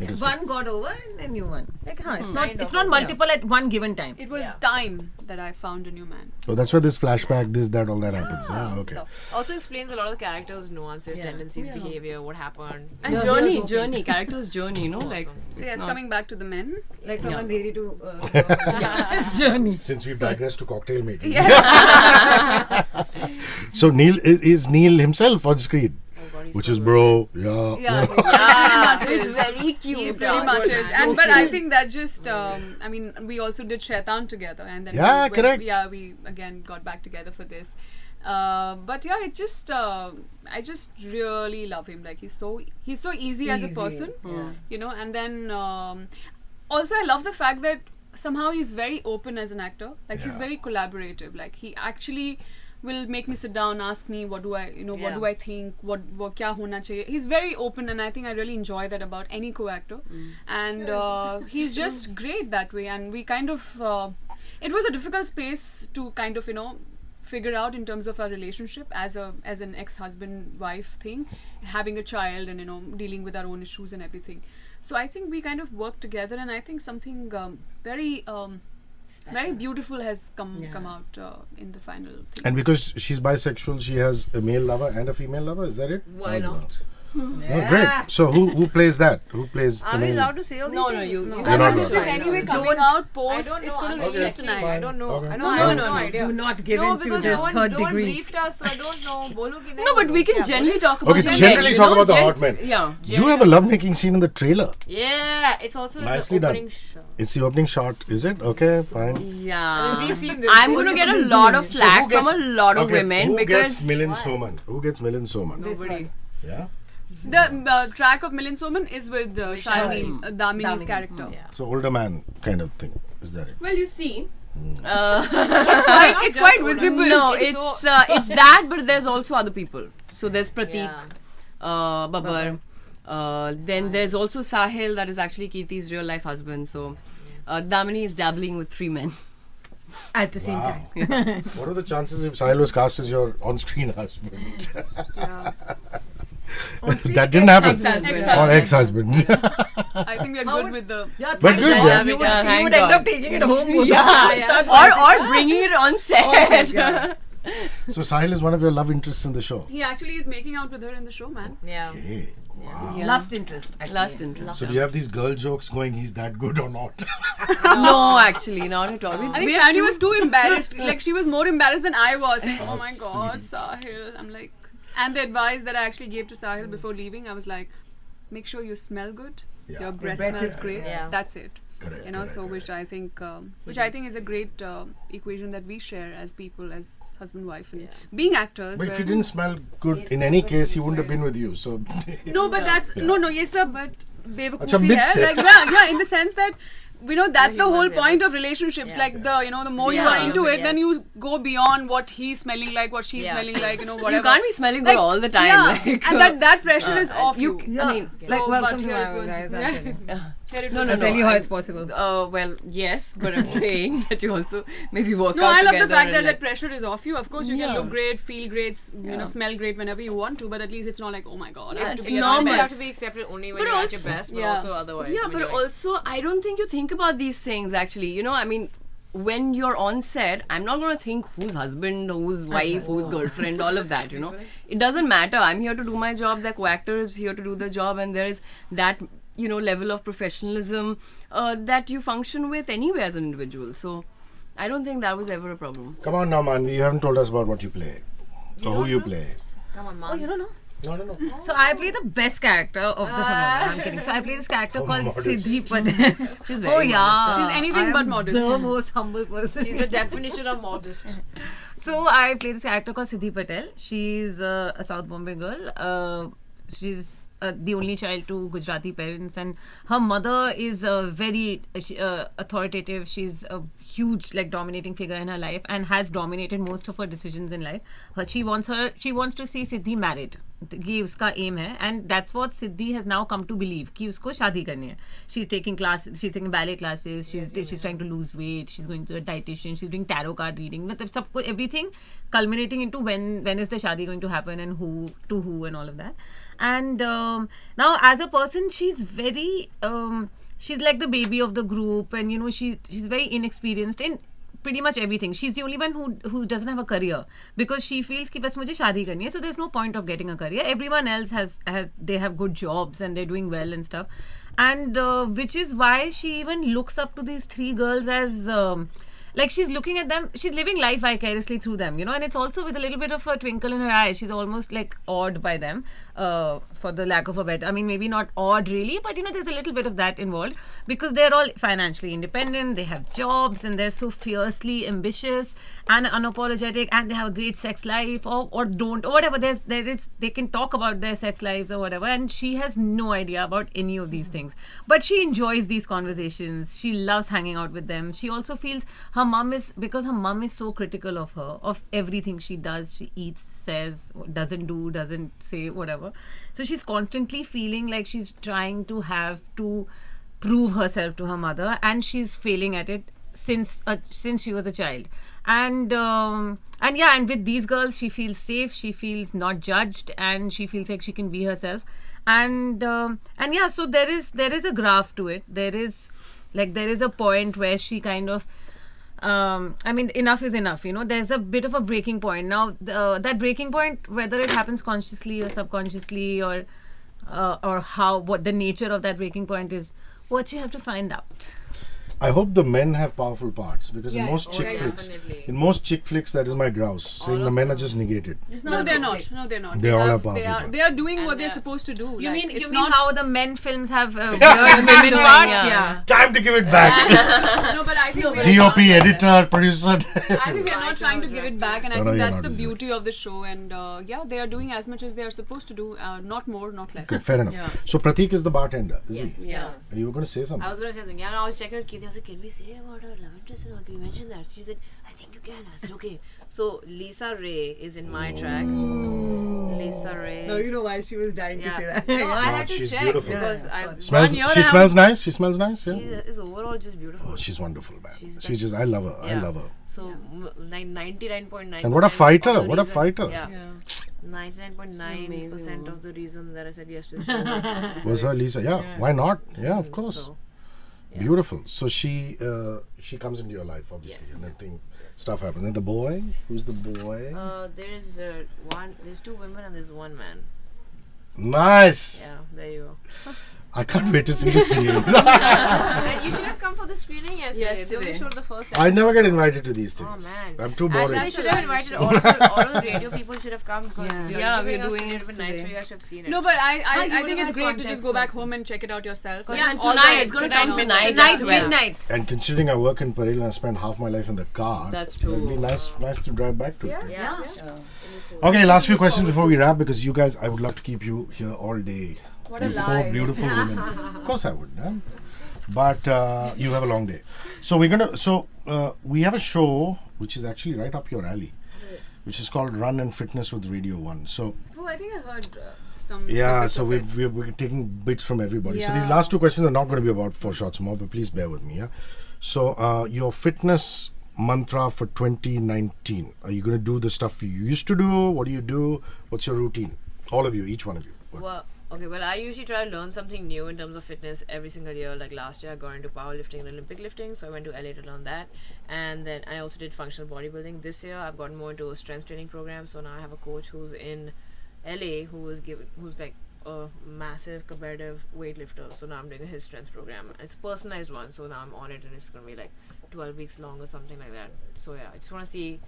Interesting. One got over and a new one. It's not multiple at one given time. It was time that I found a new man. Oh, that's where this flashback, this, that, all that happens. Ah, okay. So, also explains a lot of the characters' nuances, tendencies, behavior, what happened. And journey, character's journey, like. So yes, coming back to the men. Like from Andheri to journey. Since we've digressed to cocktail making. So Neil is Neil himself on screen. Which is bro, Yeah, It's very cute. He very much is. And but I think that just we also did Shaitan together, and then correct. We again got back together for this. But yeah, it's just I just really love him. Like he's so easy as a person, and then also I love the fact that somehow he's very open as an actor. Like he's very collaborative. Like he actually will make me sit down, ask me what do I think, what kya hona chahiye. He's very open, and I think I really enjoy that about any co-actor. And he's just great that way. And we kind of it was a difficult space to kind of figure out in terms of our relationship as an ex-husband wife thing, having a child and dealing with our own issues and everything. So I think we kind of worked together, and I think something very beautiful has come out in the final thing. And because she's bisexual, she has a male lover and a female lover. Is that it? Why not? Oh, great. So who plays that? Who plays the Are we main? allowed to say all these things? you You're not This is allowed. anyway coming out post. I don't It's know. going to I'm release checking. tonight. I don't know. Okay. I have no No idea. Do not give No, in to because this no one third degree. briefed us, so I don't know. Bolu ki nahi No, but we can bolu. generally talk about Okay, men, generally talk about the hot men. Yeah. You have a lovemaking scene in the trailer. Yeah, it's also in Nicely the done. opening shot. It's the opening shot, is it? Okay, fine. Yeah. We've seen this. I'm going to get a lot of So flack who gets- from a lot of okay, women who because gets Milind Soman? Who gets Milind Soman? Nobody. Yeah. The track of Milind Soman is with Sayani, Damini's character. Yeah. So older man kind of thing. Is that it? well, you see, It's quite visible. no, it's that, but there's also other people. So there's Pratik, Babar. Then there's also Sahil, that is actually Kirti's real life husband. So Damini is dabbling with 3 men. At the same time. What are the chances if Sahil was cast as your on-screen husband? That didn't happen. Ex-husband. Or ex-husband. I think we are good with the. Yeah, But good, yeah. You would end up taking it home. Or bringing it on set. So Sahil is one of your love interests in the show. He actually is making out with her in the show, man. Yeah. Okay. Wow. Lust interest. Actually. Last interest. So do you have these girl jokes going, he's that good or not? No, actually, not at all. I think Sayani was too embarrassed. Like, she was more embarrassed than I was. Saying, oh my God, sweet. Sahil. I'm like, and the advice that I actually gave to Sahil before leaving, I was like, make sure you smell good. Yeah. Your breath breath smells is great. Yeah. That's it. Correct, You know, correct, so correct. which I think is a great equation that we share as people, as husband, wife, and being actors. But if where- he didn't smell good, in any case, he wouldn't have been with you. So No, but that's no, yes, sir. But Acha, बेवकूफी mid है. se. Like, yeah, in the sense that that's the whole point of relationships. Like the more you are into it, then you go beyond what he's smelling like, what she's smelling like, whatever. You can't be smelling good all the time. Yeah, like, and that pressure is off you. I mean, So, Like, welcome but to here my it world, was. guys. Yeah. I'll tell you. Here it No, was. no, I'll tell you how I'm- it's possible. well, yes, but I'm saying that you also maybe work No, out I love the together fact that and that pressure is off you. Of course, you can Yeah. look great, feel great, smell great whenever you want to, but at least it's not like, oh my God, I have it's to be at my normal. You have best. to be accepted only when But you're at your also- best, but yeah. also otherwise. Yeah, when but you're also I don't think you think about these things actually. You know, I mean, when you're on set, I'm not going to think who's husband, who's wife, who's girlfriend, all of that, you know. It doesn't matter. I'm here to do my job. The co-actor is here to do the job, and there is that, level of professionalism that you function with anyway as an individual. So I don't think that was ever a problem. come on now, Manvi, you haven't told us about what you play. Or who you play. Come on, man. Oh, you don't know? No. So I play the best character of the phenomenon. I'm kidding. So I play this character called modest. Siddhi Patel. She's very Oh yeah, She's anything I but am modest. The most humble person. She's the definition of modest. So I play this character called Siddhi Patel. She's a South Bombay girl. She's the only child to Gujarati parents, and her mother is very authoritative. She's a huge, dominating figure in her life, and has dominated most of her decisions in life. She wants to see Siddhi married. ये उसका aim है, and that's what Siddhi has now come to believe कि उसको शादी करनी है. She's taking ballet classes. She's trying to lose weight. She's going to a dietitian. She's doing tarot card reading. मतलब everything culminating into when is the शादी going to happen and who and all of that. And now as a person, she's very she's like the baby of the group, and she's very inexperienced in pretty much everything. She's the only one who doesn't have a career, because she feels कि बस मुझे शादी करनी है, so there's no point of getting a career. Everyone else they have good jobs and they're doing well and stuff, and which is why she even looks up to these three girls as she's looking at them, she's living life vicariously through them, and it's also with a little bit of a twinkle in her eye. She's almost awed by them, for the lack of a better, I mean, maybe not awed really, but there's a little bit of that involved, because they're all financially independent, they have jobs, and they're so fiercely ambitious and unapologetic, and they have a great sex life, or don't, or whatever. They can talk about their sex lives or whatever, and she has no idea about any of these things, but she enjoys these conversations. She loves hanging out with them. She also feels because her mom is so critical of her, of everything she does, she eats, says, doesn't say, whatever. So she's constantly feeling like she's trying to have to prove herself to her mother, and she's failing at it since she was a child. And with these girls, she feels safe, she feels not judged, and she feels like she can be herself. So there is a graph to it. There is a point where she kind of enough is enough, there's a bit of a breaking point. Now, that breaking point, whether it happens consciously or subconsciously, or what the nature of that breaking point is, what you have to find out. I hope the men have powerful parts, because Yeah, in most chick definitely. flicks, that is my grouse, saying the men are just negated. No, they're not. No, they're not. They all have powerful parts. They are doing what And they're supposed to do. You Like, mean it's how the men films have weird women women parts? yeah. Yeah. Time to give it back. No, but I think we're DOP, not- editor, producer. I think we are not trying to give it back, and I No, think you're that's not, the is it? beauty of the show. And they are doing as much as they are supposed to do, not more, not less. Fair enough. Yeah. So Prateek is the bartender, is he? Yeah. And you were going to say something. I was going to say something. Yeah, I was checking with Kirti. I was like, can we say about her love interest? Can we mention that? She said, I think you can. I said, okay. So Lisa Ray is in my track. Lisa Ray. No, you know why she was dying to say Yeah. that. No, I had to she's check beautiful. because She smells nice. She smells nice. Yeah. She is overall just beautiful. Oh, she's wonderful, man. She's She's just. I love her. I Yeah. love her. So 99.9%. And what a fighter, of the what a reason- fighter. Yeah. Yeah. 99.9% of the reason that I said yes to the show was Was her Lisa? Yeah. Why not? Yeah, of course. So, Beautiful. So she comes into your life, obviously, Yes. and then stuff happens. And the boy? Who's the boy? There's there's 2 women and there's 1 man. Nice! Yeah, there you go. I can't wait to see the series. And you should have come for the screening yesterday. They Yesterday. only showed the first I episode. never get invited to these things. Oh, man. I'm too boring. Actually, I should have invited all of the radio people should have come because Yeah, we're it doing would it have been nice today. for you guys to have seen it. No, but I you think would it's have great to just context go back also. home and check it out yourself. 'Cause Yeah, it's and all tonight, there it's gonna to come know. tonight. Tonight, as well. midnight. And considering I work in Parel and I spend half my life in the car, That's true. it'd be nice to drive back to. Yeah. Okay, last few questions before we wrap, because you guys, I would love to keep you here all day. What a You lie. four beautiful women. Of course I would. Huh? But you have a long day. So we have a show which is actually right up your alley, which is called Run and Fitness with Radio 1. So Oh, I think I heard some. yeah, snippets so of it. we're taking bits from everybody. So these Yeah. last 2 questions are not going to be about 4 shots more, but please bear with me. Yeah. So your fitness mantra for 2019. Are you going to do the stuff you used to do? What do you do? What's your routine? All of you, each one of you. Well, I usually try to learn something new in terms of fitness every single year. Like last year, I got into powerlifting and Olympic lifting, so I went to LA to learn that. And then I also did functional bodybuilding. This year, I've gotten more into a strength training program. So now I have a coach who's in LA who's like a massive competitive weightlifter. So now I'm doing his strength program. It's a personalized one, so now I'm on it, and it's gonna be like 12 weeks long or something like that. So yeah, I just want to see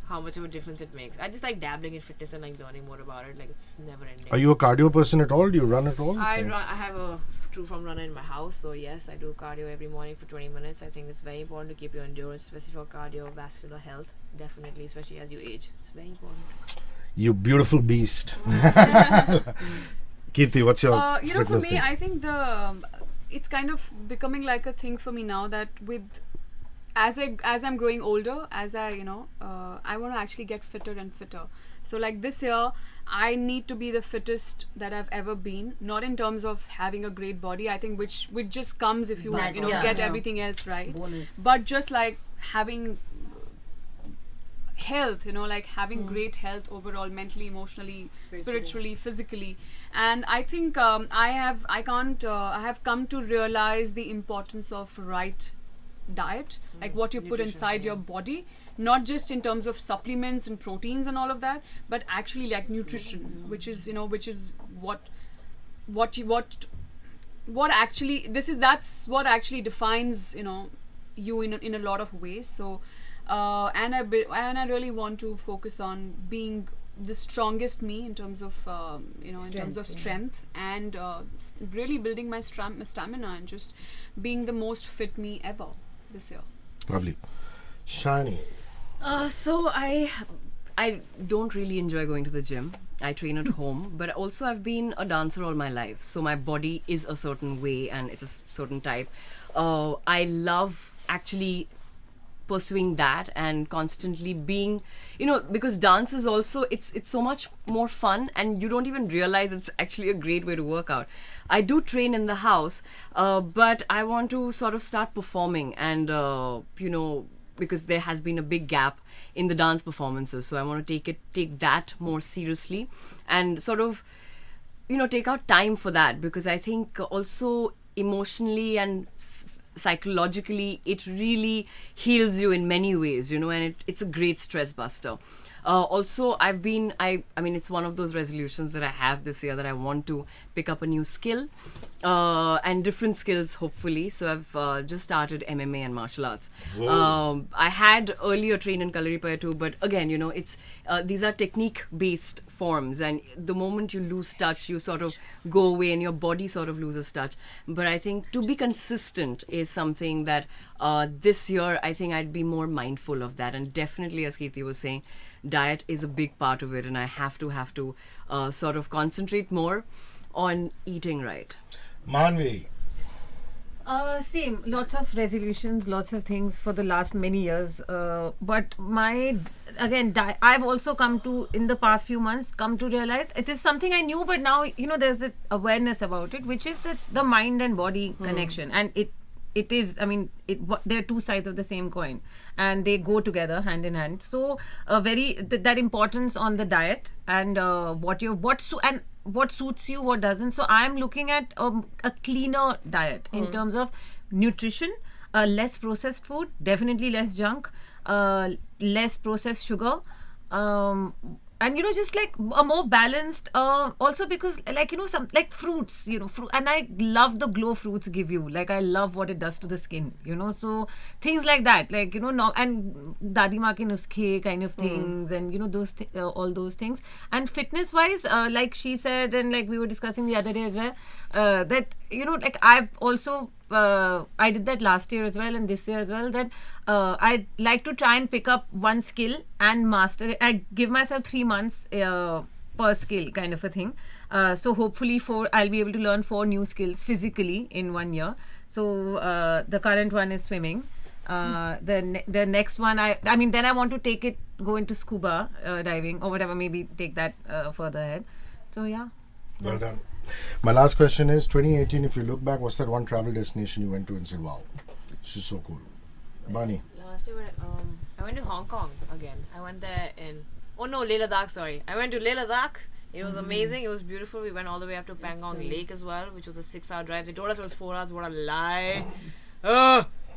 how much of a difference it makes. I just like dabbling in fitness and like learning more about it. Like it's never ending. Are you a cardio person at all? Do you run at all? I have a true form runner in my house, so yes, I do cardio every morning for 20 minutes. I think it's very important to keep your endurance, especially for cardiovascular health. Definitely, especially as you age, it's very important. You beautiful beast. Kirti, what's your For fitness me, thing? I think it's kind of becoming like a thing for me now that as I'm growing older, I want to actually get fitter and fitter. So like this year, I need to be the fittest that I've ever been. Not in terms of having a great body, I think which just comes if you get everything else right. Bonus. But just like having health, like having great health overall, mentally, emotionally, spiritually, physically. And I think I have come to realize the importance of right diet, like what you put inside your body, not just in terms of supplements and proteins and all of that, but actually like nutrition, which is that's what actually defines you in a lot of ways. So and I really want to focus on being the strongest me in terms of strength and really building my stamina and just being the most fit me ever this year. Lovely. Shani. So I don't really enjoy going to the gym. I train at home, but also I've been a dancer all my life. So my body is a certain way and it's a certain type. I love actually pursuing that and constantly being, because dance is also, it's so much more fun and you don't even realize it's actually a great way to work out. I do train in the house, but I want to sort of start performing and, because there has been a big gap in the dance performances. So I want to take that more seriously and sort of, take out time for that, because I think also emotionally and psychologically it really heals you in many ways, and it's a great stress buster. Also, I mean, it's one of those resolutions that I have this year that I want to pick up a new skill and different skills, hopefully. So I've just started MMA and martial arts. I had earlier trained in Kalaripaya too, but again, it's these are technique-based forms, and the moment you lose touch, you sort of go away and your body sort of loses touch. But I think to be consistent is something that this year I think I'd be more mindful of that, and definitely, as Kirti was saying, diet is a big part of it, and I have to sort of concentrate more on eating right. Maanvi. Same. Lots of resolutions, lots of things for the last many years. But I've also come to, in the past few months, realize it is something I knew, but now, there's an awareness about it, which is the mind and body connection. And it is, they're two sides of the same coin and they go together hand in hand. So that importance on the diet and and what suits you, what doesn't. So I'm looking at a cleaner diet in terms of nutrition, less processed food, definitely less junk, less processed sugar, and just like a more balanced. Also because like some like fruits, fruit, and I love the glow fruits give you. Like I love what it does to the skin. So things like that, like no, and Dadi Ma ke nuskhe kind of things, and those all those things. And fitness wise, like she said, and like we were discussing the other day as well, that like I've also. I did that last year as well and this year as well, that I'd like to try and pick up one skill and master it. I give myself 3 months per skill kind of a thing. So hopefully I'll be able to learn 4 new skills physically in 1 year. So the current one is swimming. The next one, I mean then I want to go into scuba diving or whatever, maybe take that further ahead. So yeah. Well done. My last question is 2018, if you look back, what's that one travel destination you went to and said, wow, this is so cool? Bani. Last year, I went to Hong Kong again. I went there Leh Ladakh, sorry. I went to Leh Ladakh. It was amazing. It was beautiful. We went all the way up to Pangong Lake as well, which was a 6-hour drive. They told us it was 4 hours. What a lie.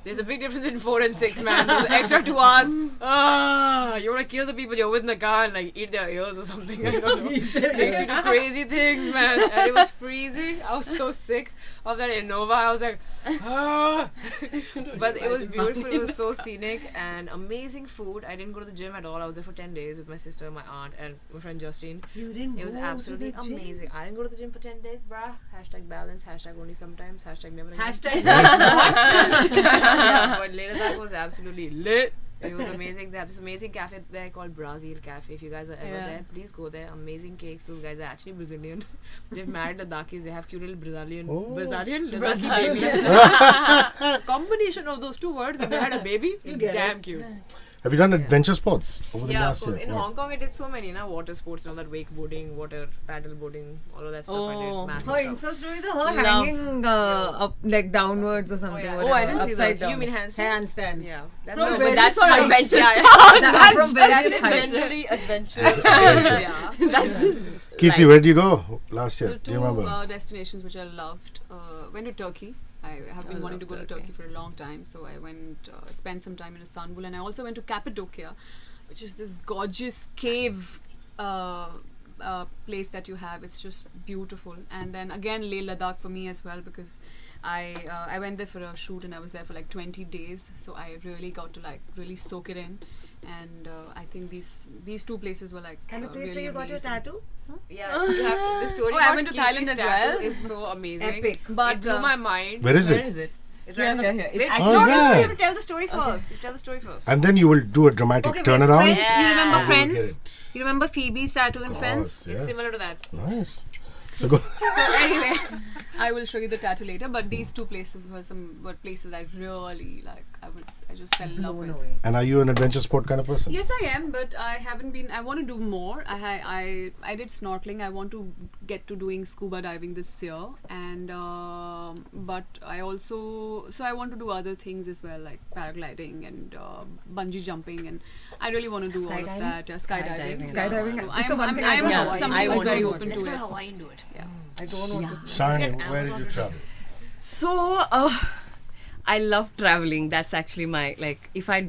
There's a big difference in 4 and 6, man. Those extra 2 hours. You want to kill the people you're with in the car and like eat their ears or something. I don't know. Makes you do crazy things, man. And it was freezing. I was so sick of that Innova. I was like, But it was beautiful. It was so scenic and amazing food. I didn't go to the gym at all. I was there for 10 days with my sister, my aunt, and my friend Justine. You didn't It was absolutely amazing. I didn't go to the gym for 10 days, bruh. #balance, #only sometimes, #never again. Yeah, but later that was absolutely lit. It was amazing. They have this amazing cafe there called Brazil Cafe. If you guys are ever there, please go there. Amazing cakes. Those guys are actually Brazilian. They've married Ladakis. They have cute little Brazilian Ladaki babies. Combination of those 2 words, and they had a baby. It's damn cute. Have you done adventure sports over the Yeah, last of course. year? In Hong Kong, I did so many, water sports, all that wakeboarding, water paddle boarding, all of that stuff. I did massive Her stuff. Insta story is her hanging up like downwards or something. yeah. whatever. Oh, I didn't see Upside that. down. You mean handstands? Handstands. Yeah. That's From not very That's not heights. adventure Yeah, sports. From very That's heights. generally adventure. yeah. That's just. Kirti, where did you go last year? So Do you remember? 2 destinations which I loved. Went to Turkey. I have been wanting to go to Turkey for a long time, so I went, spent some time in Istanbul, and I also went to Cappadocia, which is this gorgeous cave place that you have. It's just beautiful. And then again Leh Ladakh for me as well, because I went there for a shoot and I was there for like 20 days, so I really got to like really soak it in. And I think these 2 places were like And the place really where you got your amazing. tattoo? Yeah, you have to, the story Oh, I about went to Kirti's Thailand as tattoo well. is so amazing. Epic. But It blew my mind. Where is Where it? is it? It's Here, right here, on the- here. It's Wait, actually- Oh, is no, that? you have to tell the story first. You tell the story first. And then you will do a dramatic Okay, turnaround? Friends, you remember Yeah. Friends? Get it. You remember Phoebe's tattoo in Of Friends? course, It's yeah. similar to that. Nice. So go. So anyway, I will show you the tattoo later. But these 2 places were places I really like. I just fell in love with. And are you an adventure sport kind of person? Yes, I am, but I haven't been. I want to do more. I did snorkeling. I want to get to doing scuba diving this year, and but I also I want to do other things as well, like paragliding and bungee jumping, and I really want to do all of that. Skydiving. Skydiving. So It's the one thing I don't know. somebody who's very open to it. Hawaiian do it. Yeah. I don't want to. Sayani, where did you travel? So, I love traveling. That's actually my, like, if I'm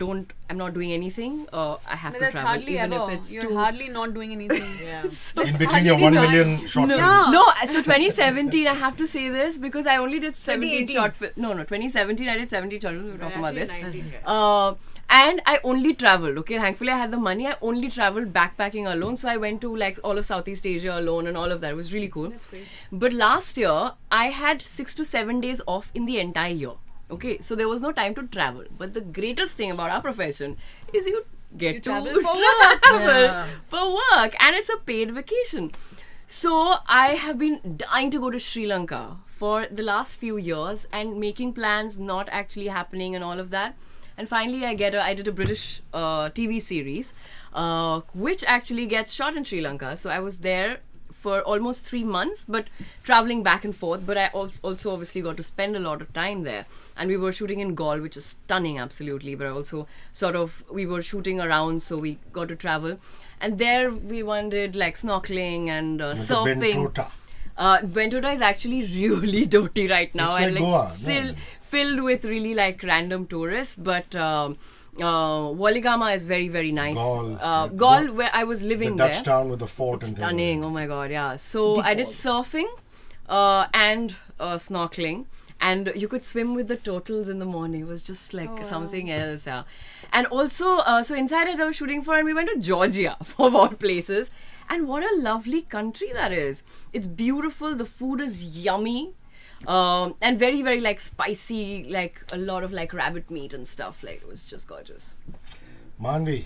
not doing anything, I have to That's travel. hardly even ever. if it's You're to hardly not doing anything. Yeah. In between your 1 million short films. No, so 2017, I have to say this because I only did 17 2018. short films. No, 2017, I did 17 short films. We were talking about this. 19 guys. And I only traveled, okay? Thankfully, I had the money. I only traveled backpacking alone. So I went to like all of Southeast Asia alone and all of that. It was really cool. That's great. But last year, I had 6 to 7 days off in the entire year. Okay, so there was no time to travel. But the greatest thing about our profession is you get to travel for travel for work. And it's a paid vacation. So I have been dying to go to Sri Lanka for the last few years and making plans not actually happening and all of that. And finally, I did a British TV series, which actually gets shot in Sri Lanka. So I was there for almost 3 months, but traveling back and forth. But I also obviously got to spend a lot of time there. And we were shooting in Gaul, which is stunning, absolutely. But also we were shooting around, so we got to travel. And there we did like snorkeling and surfing. Ventota is actually really dirty right now, It's and like like Goa, still no? filled with really like random tourists. But Waligama is very, very nice. Gaul, where I was living the Dutch there, town with the fort and stunning. Oh my god, yeah. So I did surfing and snorkeling, and you could swim with the turtles in the morning. It was just like something else. Yeah. And also, so Insiders I was shooting for, and we went to Georgia for all places. And what a lovely country that is. It's beautiful. The food is yummy. And very, very like spicy, like a lot of like rabbit meat and stuff. Like it was just gorgeous. Maanvi.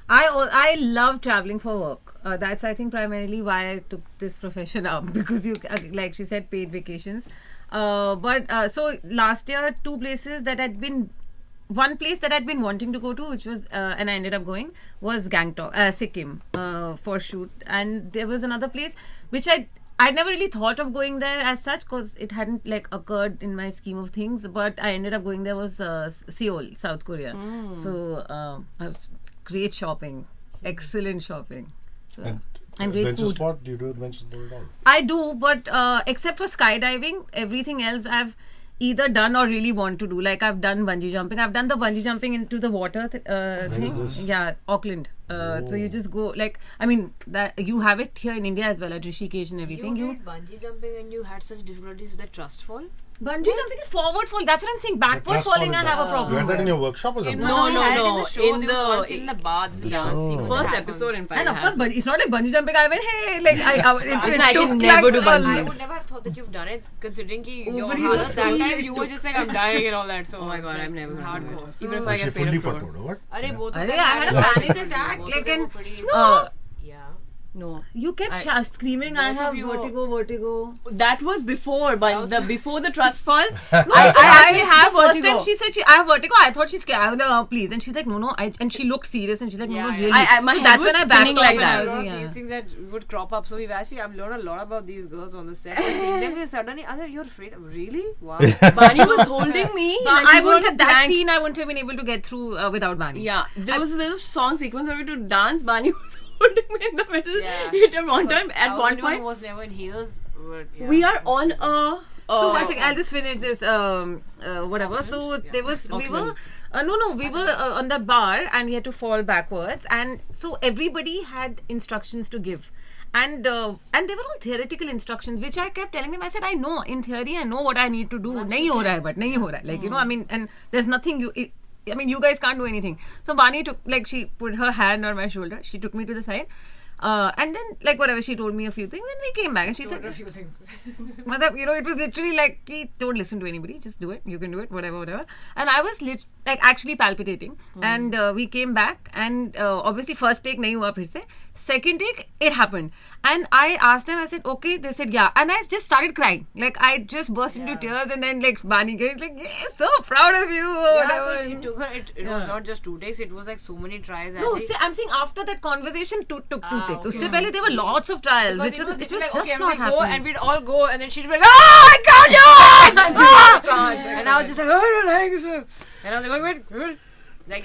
I love traveling for work. That's I think primarily why I took this profession up, because you like she said, paid vacations. So last year, one place that I'd been wanting to go to, which was and I ended up going, was Gangtok, Sikkim, for shoot. And there was another place which I'd never really thought of going there as such, because it hadn't like occurred in my scheme of things. But I ended up going there was Seoul, South Korea. So great shopping, excellent shopping. So, and great adventure food. sport? Do you do adventure sport at all? I do, but except for skydiving, everything else I've either done or really want to do. Like I've done bungee jumping. I've done the bungee jumping into the water thing. is this? Yeah, Auckland. So you just go that you have it here in India as well at Hrishikesh and everything. You did bungee jumping and you had such difficulties with the trust fall? Bungee jumping is forward fall. That's what I'm saying. Backward trust falling, fall I is have a problem. You had that in your workshop or something? No. In the show, In there was once the- in the bar, this dance show. sequence First that episode, in happens. fact. And of it course, has. it's not like bungee jumping. I went, hey, like I can never do bungee. I would never have thought that you've done it, considering ki your Ovaries heart are at that so time you were just like, I'm dying and all that. So Oh my god, so I've never it was done hardcore. it. Even if I Was she get paid fully a crore. fathoed or what? Arey, both of I them had a panic attack. both Like, of them and were pretty. Yeah. No. you kept screaming, I Both have of you- vertigo. That was before, but before the trust fall. I actually have the first vertigo. time she said I have vertigo. I thought she's scared. I was like, oh, please. And she's like, no. And she looked serious and she's like, no, Yeah, really. My So head that's was when I spinning backed like off that. and A I lot was, of yeah. these things that would crop up. So I've learned a lot about these girls on the set. I've seen them, suddenly, you're afraid? Really? Wow. Bani was holding me. like I we were wouldn't on have a that plank. scene. I wouldn't have been able to get through without Bani. Yeah, there was a little song sequence where we had to dance. Bani was holding me in the middle. Yeah. Hit him one time. At Our one only one point, was never in heels. But, yeah. we are on a. So one second, I'll just finish this. Whatever. So there was we were. We were on the bar and we had to fall backwards, and so everybody had instructions to give, and they were all theoretical instructions, which I kept telling them. I said, I know in theory, I know what I need to do. Nahi ho raha hai, but nahi ho raha hai. Like I mean, and there's nothing you guys can't do anything. So Bani she put her hand on my shoulder. She took me to the side. And then whatever, she told me a few things and we came back and she said a few things. it was literally like, don't listen to anybody, just do it, you can do it, whatever. And I was actually palpitating. And we came back and obviously first take nahi hua phir se. Second take, it happened. And I asked them, I said, okay, they said yeah. And I just started crying. I just burst into tears, and then Bani J is like, yeah, so proud of you, or whatever. Because it took her, it was not just 2 takes, it was like so many tries. No, I'm saying after that conversation took 2 takes. okay. Usse pehle there were lots of trials, Because which it was just okay, not we go happening. and we'd all go and then she'd be like, I can't do it! And I was just like, I don't like this. And I was like, wait. It was like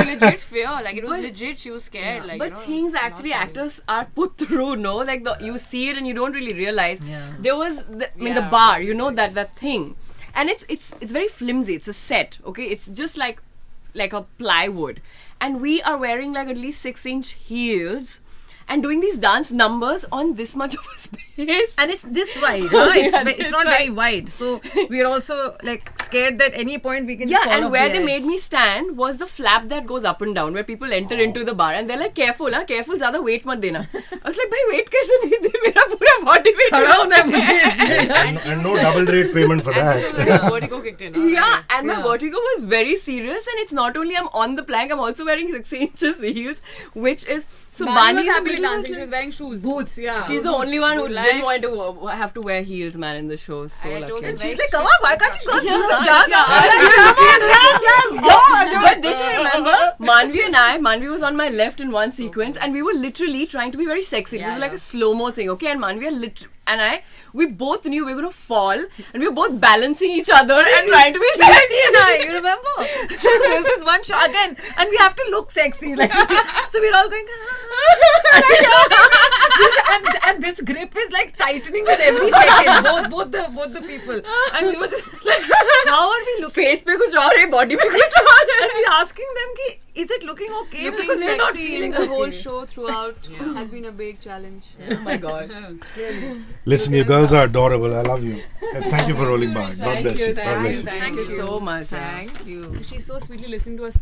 legit fear. It was legit. She was scared. But things actually actors are put through, no? You see it and you don't really realize. Yeah. There was the Yeah, bar, that thing, and it's very flimsy. It's a set, okay? It's just like a plywood, and we are wearing at least 6-inch heels. And doing these dance numbers on this much of a space. And it's this wide, huh? It's this not very wide. wide. So we're also scared that any point we can Yeah, fall and off where the they edge. made me stand was the flap that goes up and down, where people enter into the bar, and they're like, careful, zyada weight mat dena. I was like, bhai, weight kaise nahi de? Mera pura body weight Khada hona hai mujhe. And no double rate payment for And this that. was when vertigo kicked in. Yeah, and my vertigo was very serious, and it's not only I'm on the plank, I'm also wearing 6 inches heels, which is so Bani was in the happily middle dancing. was She was wearing shoes. Boots, yeah. She's the only one who Good didn't life. want to have to wear heels, man, in the show. So I told lucky. them She's very like, come on, why can't you girls do this Yeah, dance? yeah. Come on, yes, go. But this I remember, Manvi was on my left in one sequence, and we were literally trying to be very sexy. It was like a slow-mo thing, okay? And Manvi we both knew we were going to fall, and we were both balancing each other and trying to be sexy. You remember? So there's this one shot again, and we have to look sexy, like so we're all going. And this grip is like tightening with every second. Both the people, and we were just like, how are we looking? Face pe kuch aur hai, body pe kuch aur hai. And we're asking them, ki, is it looking okay? Looking Because we're not sexy feeling in the whole okay. show throughout has been a big challenge. Oh my God. Listen, you girls are adorable. I love you. And thank you for rolling by. God bless you. God bless you. Thank you so much. Thank you. She's so sweetly listening to us